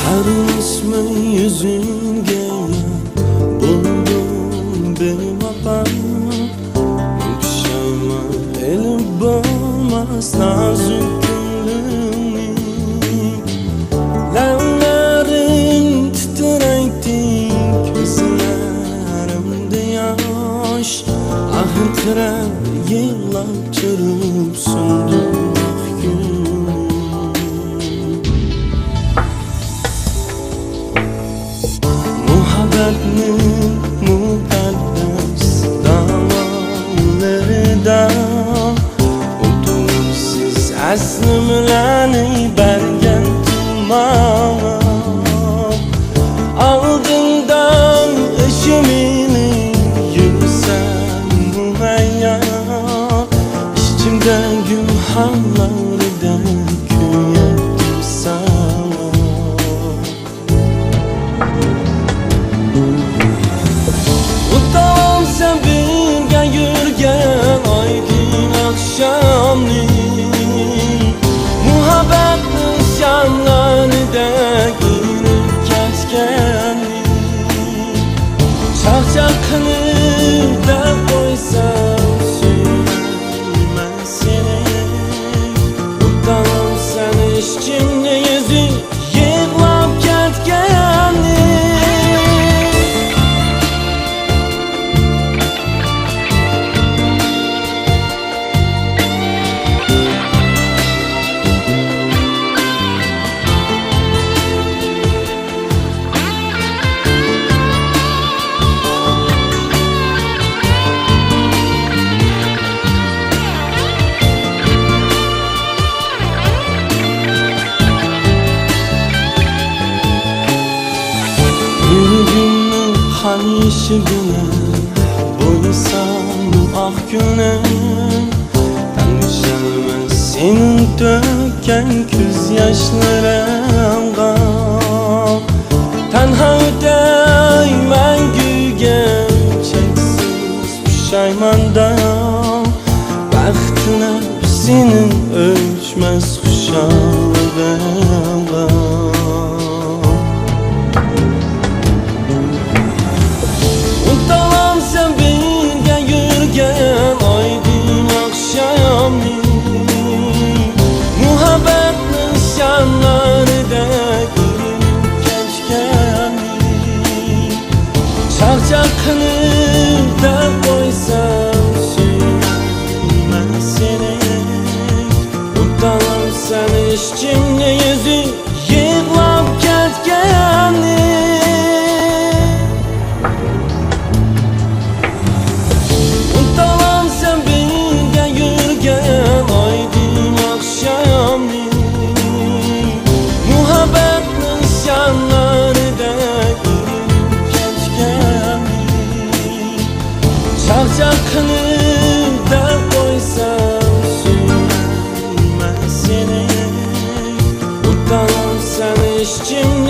Her ismi yüzünge buldum bemapa. Okşayma elim bulmaz nazik gönlümü. Lavların titreydi gözlerimde yaş. Ahıtıra yığlap çırıp söndüm ah gönlüm. Muhabbetinin mukaddes davalarida o'tuvsiz azmlarni bergan tumam. Oldindan ishimni yursam mumayyan, ichimdagi hamlarida kuyatdim sana. Utam sen birga yurgan oydin akşamni, muhabbet nishonlarida girib ketganni. Chaqchaq qilib deb qo'ysam suymayman seni. Utam sen ishchimni yuzing yig'lab ketganni. Yürüdüm haniş güne, boysam ah günüm. Tanışamaz senin döken göz yaşlarımga. Tenha öteymen gügen çeksiz pişaymandayım. Baktına senin ölçmez kuşağılığımga. Muhabbet nişanlarida girib ketganni. Chaqchaq qilib deb qo'ysam suymayman seni. Utanam sen ishchimni yuzing yig'lab ketganni. Utanam sen birga yurgan oydin akşamni, muhabbet nishonlarida girib ketganni. Chaqchaq qilib deb qo'ysam suymayman seni. Utanam sen ishchimni